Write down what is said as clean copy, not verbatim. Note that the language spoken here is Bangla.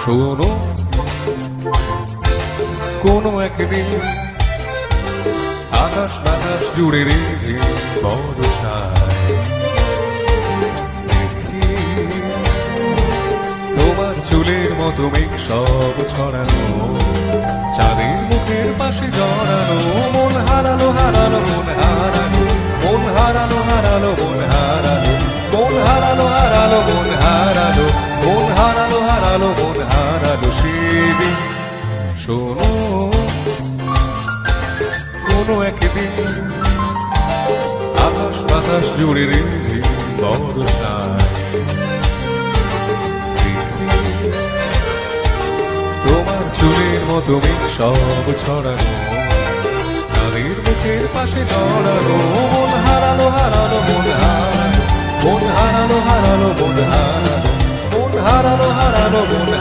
শোনো কোনো একদিন আকাশ বাতাস জুড়ে রেঝে বর্ষায় দেখি তোমার চুলের মতো মেঘ সব ছড়ানো, চাঁদের মুখের পাশে জড়ানো, মন হারালো হারালো মন হারালো, মন হারালো হারালো মন হারালো, মন হারালো হারালো মন হারালো, মন হারালো হারালো মন হারালো সেদিন। শোনো কোনো একদিন আকাশ বাতাস জুড়ে রেঝে বর্ষায় তোমার চুলের মতো মেঘ সব ছড়ানো, চাঁদের মুখের পাশে জড়ানো, মন হারালো হারালো মন হারালো, মন হারালো হারালো মন হারালো, মন হারালো হারালো মন